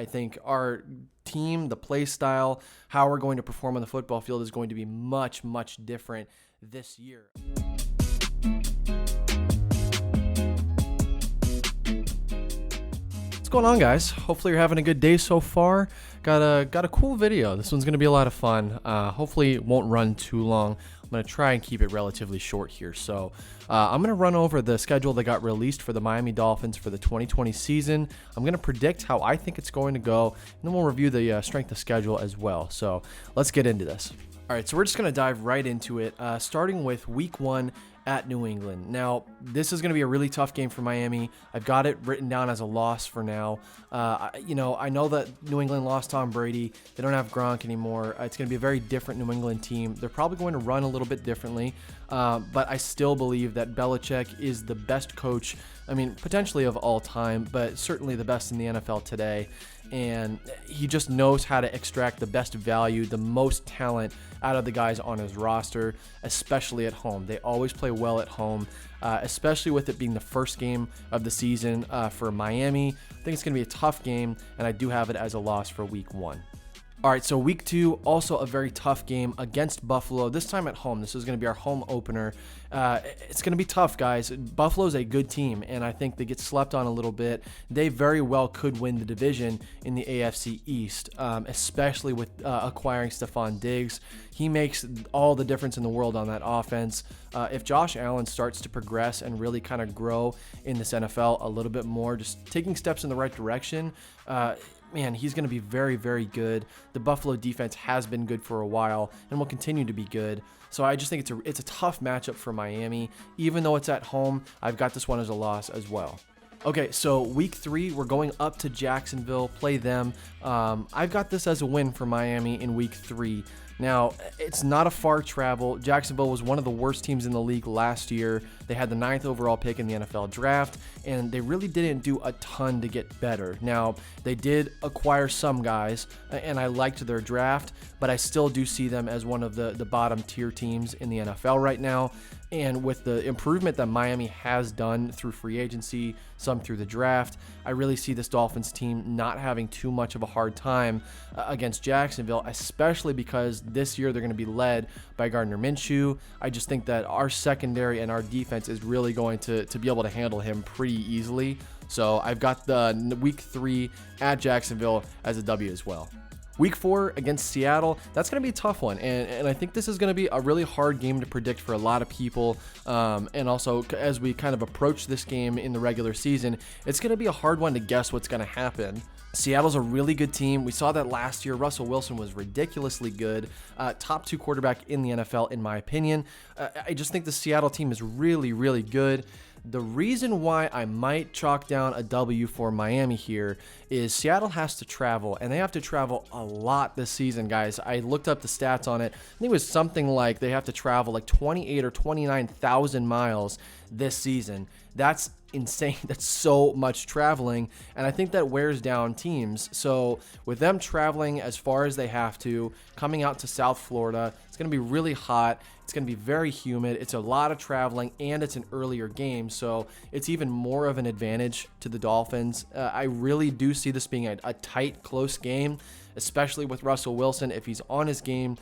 I think our team, the play style, how we're going to perform on the football field is going to be much, much different this year. What's going on, guys? Hopefully you're having a good day so far. Got a cool video. This one's going to be a lot of fun. Hopefully it won't run too long. I'm going to try and keep it relatively short here. So I'm going to run over the schedule that got released for the Miami Dolphins for the 2020 season. I'm going to predict how I think it's going to go, and then we'll review the strength of schedule as well. So let's get into this. All right, so we're just going to dive right into it, starting with week 1 at New England. Now, this is going to be a really tough game for Miami. I've got it written down as a loss for now. I know that New England lost Tom Brady. They don't have Gronk anymore. It's going to be a very different New England team. They're probably going to run a little bit differently, but I still believe that Belichick is the best coach, potentially of all time, but certainly the best in the NFL today. And he just knows how to extract the best value, the most talent out of the guys on his roster, especially at home. They always play well at home, especially with it being the first game of the season for Miami. I think it's going to be a tough game, and I do have it as a loss for week 1. All right, so week 2, also a very tough game against Buffalo, this time at home. This is going to be our home opener. It's going to be tough, guys. Buffalo's a good team, and I think they get slept on a little bit. They very well could win the division in the AFC East, especially with acquiring Stephon Diggs. He makes all the difference in the world on that offense. If Josh Allen starts to progress and really kind of grow in this NFL a little bit more, just taking steps in the right direction, man, he's going to be very, very good. The Buffalo defense has been good for a while and will continue to be good. So I just think it's a tough matchup for Miami. Even though it's at home, I've got this one as a loss as well. Okay, so week 3, we're going up to Jacksonville, play them. I've got this as a win for Miami in week 3. Now, it's not a far travel. Jacksonville was one of the worst teams in the league last year. They had the 9th overall pick in the NFL draft, and they really didn't do a ton to get better. Now, they did acquire some guys, and I liked their draft, but I still do see them as one of the bottom tier teams in the NFL right now. And with the improvement that Miami has done through free agency, some through the draft, I really see this Dolphins team not having too much of a hard time against Jacksonville, especially because this year they're going to be led by Gardner Minshew. I just think that our secondary and our defense is really going to be able to handle him pretty easily. So I've got the week 3 at Jacksonville as a W as well. Week 4 against Seattle, that's going to be a tough one, and I think this is going to be a really hard game to predict for a lot of people, and also as we kind of approach this game in the regular season, it's going to be a hard one to guess what's going to happen. Seattle's a really good team. We saw that last year. Russell Wilson was ridiculously good, top 2 quarterback in the NFL in my opinion. I just think the Seattle team is really, really good. The reason why I might chalk down a W for Miami here is Seattle has to travel, and they have to travel a lot this season, guys. I looked up the stats on it. I think it was something like they have to travel like 28 or 29,000 miles this season. That's insane. That's so much traveling, and I think that wears down teams. So with them traveling as far as they have to, coming out to South Florida, it's going to be really hot. It's going to be very humid. It's a lot of traveling, and it's an earlier game, so it's even more of an advantage to the Dolphins. I really do see this being a tight, close game, especially with Russell Wilson. If he's on his game,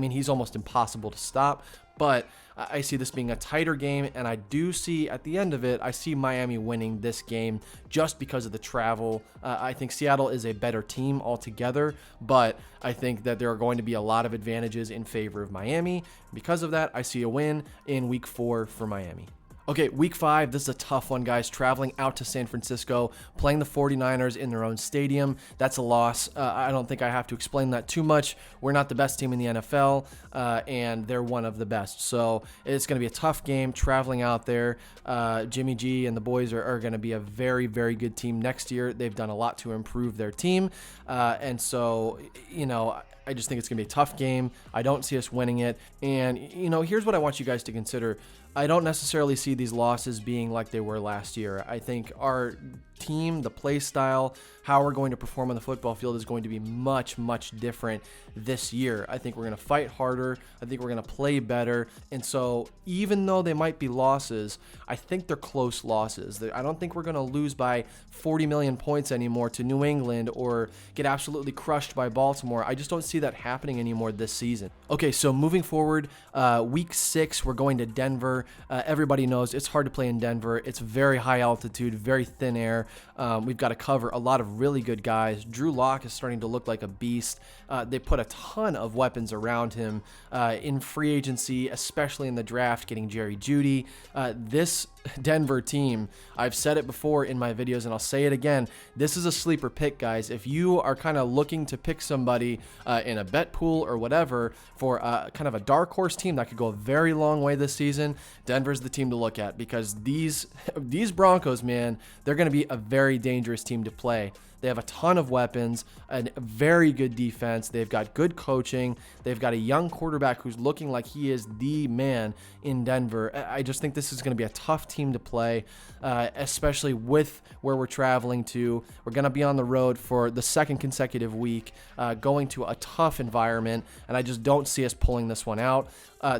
he's almost impossible to stop, but I see this being a tighter game, and I do see at the end of it, I see Miami winning this game just because of the travel. I think Seattle is a better team altogether, but I think that there are going to be a lot of advantages in favor of Miami. Because of that, I see a win in week 4 for Miami. Okay, week 5, this is a tough one, guys. Traveling out to San Francisco, playing the 49ers in their own stadium. That's a loss. I don't think I have to explain that too much. We're not the best team in the NFL, and they're one of the best. So it's going to be a tough game traveling out there. Jimmy G and the boys are going to be a very, very good team next year. They've done a lot to improve their team. And so, I just think it's going to be a tough game. I don't see us winning it. And, here's what I want you guys to consider. I don't necessarily see these losses being like they were last year. I think our team, the play style, how we're going to perform on the football field is going to be much, much different this year. I think we're going to fight harder. I think we're going to play better. And so even though they might be losses, I think they're close losses. I don't think we're going to lose by 40 million points anymore to New England or get absolutely crushed by Baltimore. I just don't see that happening anymore this season. Okay, so moving forward, week 6, we're going to Denver. Everybody knows it's hard to play in Denver. It's very high altitude, very thin air. We've got to cover a lot of really good guys. Drew Lock is starting to look like a beast. They put a ton of weapons around him in free agency, especially in the draft, getting Jerry Jeudy. This Denver team, I've said it before in my videos and I'll say it again, this is a sleeper pick, guys. If you are kind of looking to pick somebody in a bet pool or whatever for kind of a dark horse team that could go a very long way this season, Denver's the team to look at, because these Broncos, man, they're going to be a very dangerous team to play. They have a ton of weapons, a very good defense. They've got good coaching. They've got a young quarterback who's looking like he is the man in Denver. I just think this is going to be a tough team to play, especially with where we're traveling to. We're going to be on the road for the second consecutive week, going to a tough environment, and I just don't see us pulling this one out.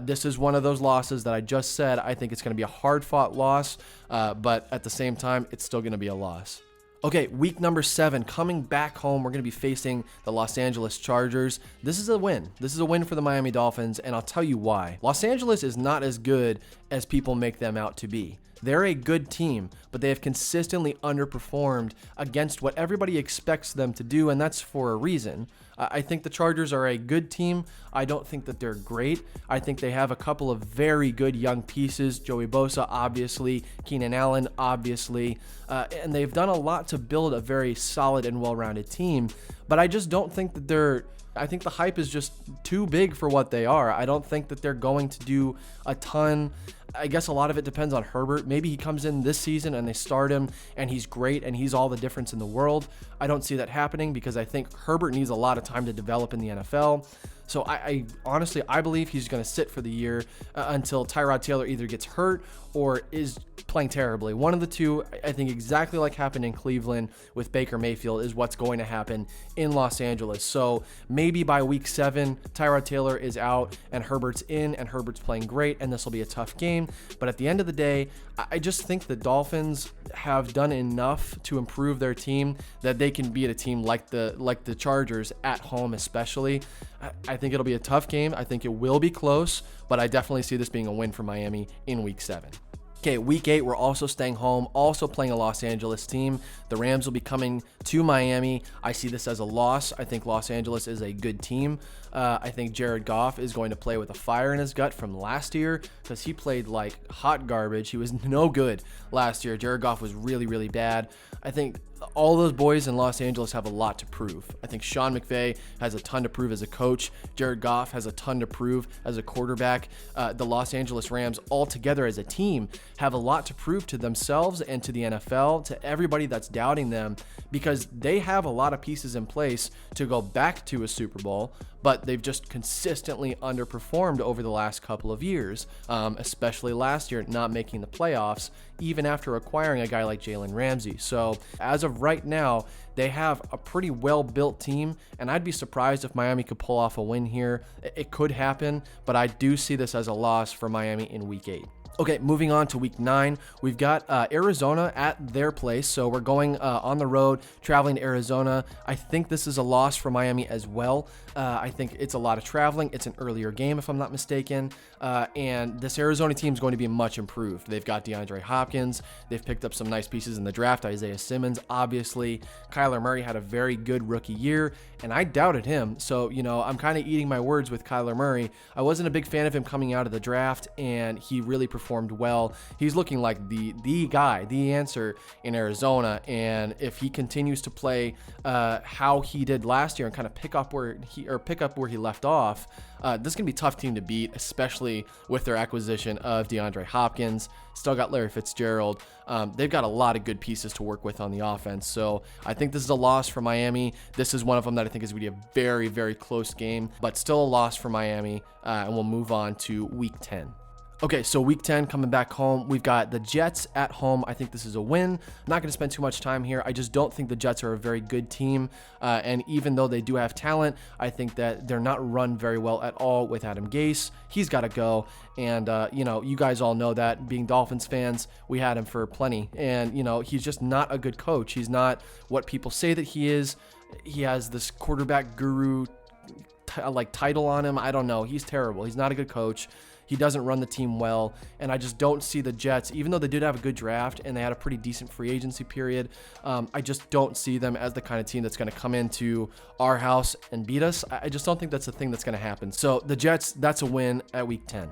This is one of those losses that I just said. I think it's going to be a hard-fought loss, but at the same time, it's still going to be a loss. Okay, week number 7, coming back home, we're going to be facing the Los Angeles Chargers. This is a win. This is a win for the Miami Dolphins, and I'll tell you why. Los Angeles is not as good as people make them out to be. They're a good team, but they have consistently underperformed against what everybody expects them to do, and that's for a reason. I think the Chargers are a good team. I don't think that they're great. I think they have a couple of very good young pieces. Joey Bosa, obviously. Keenan Allen, obviously. And they've done a lot to build a very solid and well-rounded team. But I just don't think that I think the hype is just too big for what they are. I don't think that they're going to do a ton. I guess a lot of it depends on Herbert. Maybe he comes in this season and they start him and he's great and he's all the difference in the world. I don't see that happening because I think Herbert needs a lot of time to develop in the NFL. So I honestly, I believe he's going to sit for the year until Tyrod Taylor either gets hurt or is playing terribly. One of the two. I think exactly like happened in Cleveland with Baker Mayfield is what's going to happen in Los Angeles. So maybe by week 7, Tyrod Taylor is out and Herbert's in and Herbert's playing great and this will be a tough game. But at the end of the day, I just think the Dolphins have done enough to improve their team that they can beat a team like the Chargers at home, especially. I think it'll be a tough game. I think it will be close, but I definitely see this being a win for Miami in week 7. Okay, week 8, we're also staying home, also playing a Los Angeles team. The Rams will be coming to Miami. I see this as a loss. I think Los Angeles is a good team. I think Jared Goff is going to play with a fire in his gut from last year because he played like hot garbage. He was no good last year. Jared Goff was really, really bad. I think all those boys in Los Angeles have a lot to prove. I think Sean McVay has a ton to prove as a coach. Jared Goff has a ton to prove as a quarterback. The Los Angeles Rams all together as a team have a lot to prove to themselves and to the NFL, to everybody that's doubting them, because they have a lot of pieces in place to go back to a Super Bowl, but they've just consistently underperformed over the last couple of years, especially last year, not making the playoffs, even after acquiring a guy like Jalen Ramsey. So as of right now, they have a pretty well-built team, and I'd be surprised if Miami could pull off a win here. It could happen, but I do see this as a loss for Miami in week 8. Okay, moving on to week 9, we've got Arizona at their place. So we're going on the road, traveling to Arizona. I think this is a loss for Miami as well. I think it's a lot of traveling. It's an earlier game, if I'm not mistaken. And this Arizona team is going to be much improved. They've got DeAndre Hopkins. They've picked up some nice pieces in the draft. Isaiah Simmons, obviously. Kyler Murray had a very good rookie year, and I doubted him. So, I'm kind of eating my words with Kyler Murray. I wasn't a big fan of him coming out of the draft, and he really performed well. He's looking like the guy, the answer in Arizona. And if he continues to play how he did last year and kind of pick up where he left off, this is going to be a tough team to beat, especially with their acquisition of DeAndre Hopkins. Still got Larry Fitzgerald. They've got a lot of good pieces to work with on the offense. So I think this is a loss for Miami. This is one of them that I think is going to be a very, very close game, but still a loss for Miami. And we'll move on to week 10. Okay, so week 10 coming back home. We've got the Jets at home. I think this is a win. I'm not going to spend too much time here. I just don't think the Jets are a very good team. And even though they do have talent, I think that they're not run very well at all with Adam Gase. He's got to go. And, you guys all know that. Being Dolphins fans, we had him for plenty. And, he's just not a good coach. He's not what people say that he is. He has this quarterback guru title on him. I don't know. He's terrible. He's not a good coach. He doesn't run the team well, and I just don't see the Jets, even though they did have a good draft and they had a pretty decent free agency period, I just don't see them as the kind of team that's going to come into our house and beat us. I just don't think that's a thing that's going to happen. So the Jets, that's a win at week 10.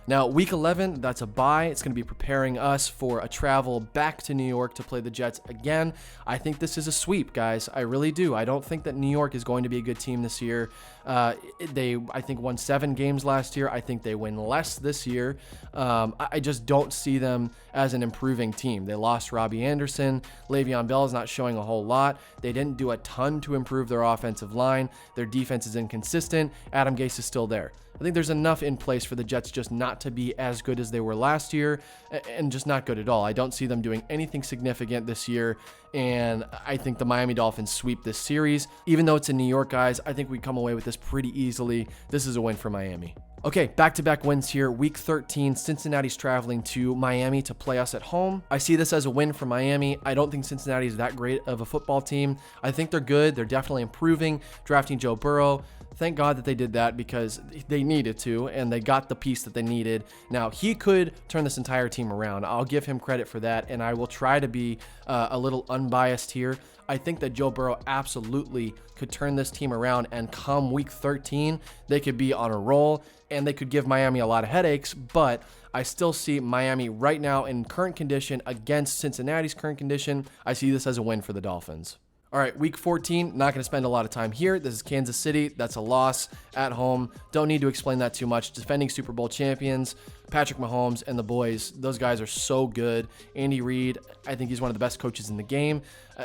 Now, week 11, that's a bye. It's going to be preparing us for a travel back to New York to play the Jets again. I think this is a sweep, guys. I really do. I don't think that New York is going to be a good team this year. They, I think, won 7 games last year. I think they win less this year. I just don't see them as an improving team. They lost Robbie Anderson. Le'Veon Bell is not showing a whole lot. They didn't do a ton to improve their offensive line. Their defense is inconsistent. Adam Gase is still there. I think there's enough in place for the Jets just not to be as good as they were last year and just not good at all. I don't see them doing anything significant this year, and I think the Miami Dolphins sweep this series. Even though it's in New York, guys, I think we come away with this pretty easily. This is a win for Miami. Okay, back-to-back wins here. Week 13, Cincinnati's traveling to Miami to play us at home. I see this as a win for Miami. I don't think Cincinnati is that great of a football team. I think they're good. They're definitely improving. Drafting Joe Burrow. Thank God that they did that because they needed to, and they got the piece that they needed. Now, he could turn this entire team around. I'll give him credit for that, and I will try to be a little unbiased here. I think that Joe Burrow absolutely could turn this team around, and come week 13, they could be on a roll, and they could give Miami a lot of headaches, but I still see Miami right now in current condition against Cincinnati's current condition. I see this as a win for the Dolphins. All right, week 14, not going to spend a lot of time here. This is Kansas City. That's a loss at home. Don't need to explain that too much. Defending Super Bowl champions, Patrick Mahomes and the boys, those guys are so good. Andy Reid, I think he's one of the best coaches in the game.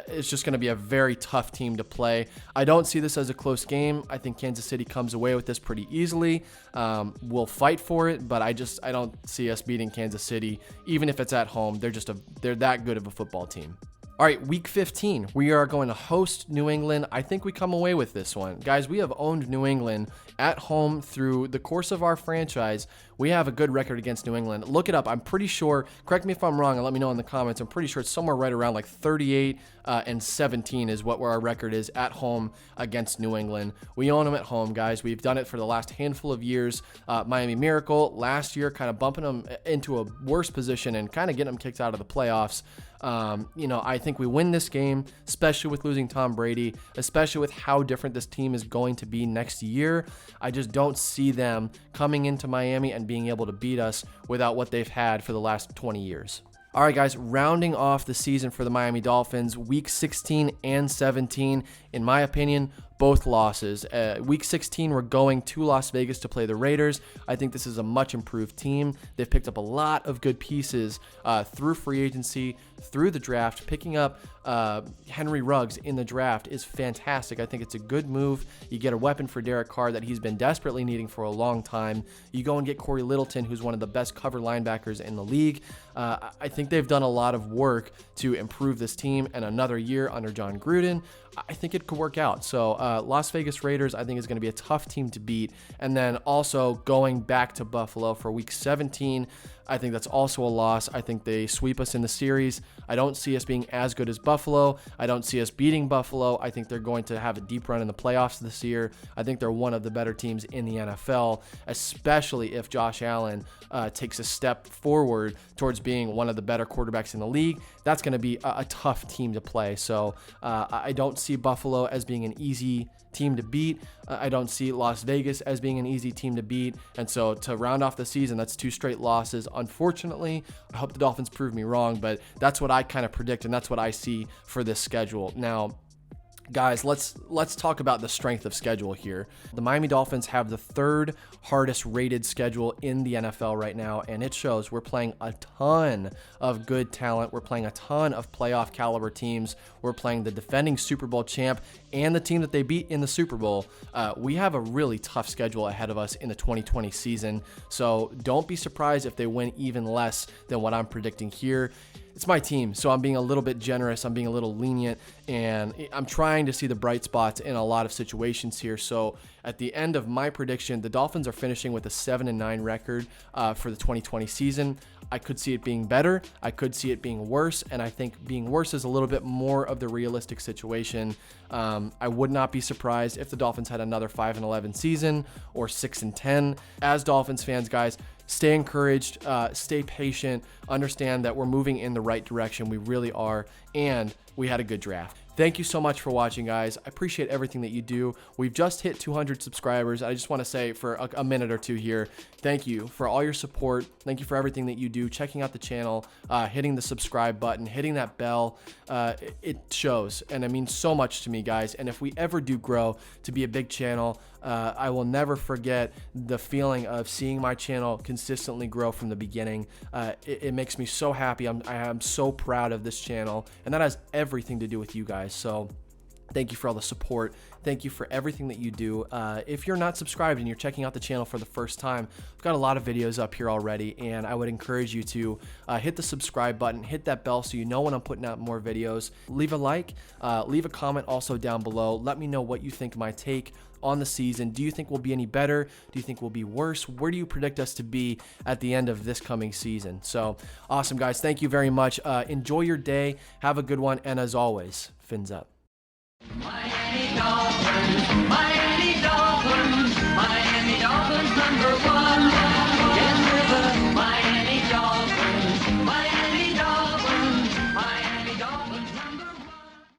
It's just going to be a very tough team to play. I don't see this as a close game. I think Kansas City comes away with this pretty easily. We'll fight for it, but I don't see us beating Kansas City, even if it's at home. They're that good of a football team. All right, week 15, we are going to host New England. I think we come away with this one. Guys, we have owned New England at home through the course of our franchise. We have a good record against New England. Look it up. I'm pretty sure, correct me if I'm wrong and let me know in the comments, I'm pretty sure it's somewhere right around like 38-17 is what our record is at home against New England. We own them at home, guys. We've done it for the last handful of years. Miami Miracle last year, kind of bumping them into a worse position and kind of getting them kicked out of the playoffs. I think we win this game, especially with losing Tom Brady, especially with how different this team is going to be next year. I just don't see them coming into Miami and being able to beat us without what they've had for the last 20 years. All right, guys, rounding off the season for the Miami Dolphins, week 16 and 17, in my opinion, both losses. Week 16, we're going to Las Vegas to play the Raiders. I think this is a much improved team. They've picked up a lot of good pieces through free agency, through the draft. Picking up Henry Ruggs in the draft is fantastic. I think it's a good move. You get a weapon for Derek Carr that he's been desperately needing for a long time. You go and get Corey Littleton, who's one of the best cover linebackers in the league. I think they've done a lot of work to improve this team, and another year under John Gruden, I think it could work out. So Las Vegas Raiders, I think, is going to be a tough team to beat. And then also going back to Buffalo for week 17, I think that's also a loss. I think they sweep us in the series. I don't see us being as good as Buffalo. I don't see us beating Buffalo. I think they're going to have a deep run in the playoffs this year. I think they're one of the better teams in the NFL, especially if Josh Allen takes a step forward towards being one of the better quarterbacks in the league. That's going to be a tough team to play. So I don't see Buffalo as being an easy team to beat. I don't see Las Vegas as being an easy team to beat. And so to round off the season, that's 2 straight losses. Unfortunately, I hope the Dolphins prove me wrong, but that's what I kind of predict, and that's what I see for this schedule. Now, Guys, let's talk about the strength of schedule here. The Miami Dolphins have the third hardest rated schedule in the NFL right now, and it shows. We're playing a ton of good talent. We're playing a ton of playoff caliber teams. We're playing the defending Super Bowl champ and the team that they beat in the Super Bowl. We have a really tough schedule ahead of us in the 2020 season, so don't be surprised if they win even less than what I'm predicting here. It's my team, so I'm being a little bit generous, I'm being a little lenient, and I'm trying to see the bright spots in a lot of situations here. So at the end of my prediction, the Dolphins are finishing with a 7-9 record for the 2020 season. I could see it being better, I could see it being worse, and I think being worse is a little bit more of the realistic situation. I would not be surprised if the Dolphins had another 5-11 season or 6-10. As Dolphins fans, guys, stay encouraged, stay patient, understand that we're moving in the right direction. We really are, and we had a good draft. Thank you so much for watching, guys. I appreciate everything that you do. We've just hit 200 subscribers. I just want to say for a minute or two here, thank you for all your support. Thank you for everything that you do, checking out the channel, hitting the subscribe button, hitting that bell. It shows, and it means so much to me, guys. And if we ever do grow to be a big channel, I will never forget the feeling of seeing my channel consistently grow from the beginning. It makes me so happy. I am so proud of this channel, and that has everything to do with you guys. So thank you for all the support. Thank you for everything that you do. If you're not subscribed and you're checking out the channel for the first time, I've got a lot of videos up here already, and I would encourage you to hit the subscribe button, hit that bell so you know when I'm putting out more videos. Leave a like, leave a comment also down below. Let me know what you think my take on the season. Do you think we'll be any better? Do you think we'll be worse? Where do you predict us to be at the end of this coming season? So awesome, guys. Thank you very much. Enjoy your day. Have a good one. And as always, fins up. Miami Dolphins, Miami Dolphins, Miami Dolphins #1.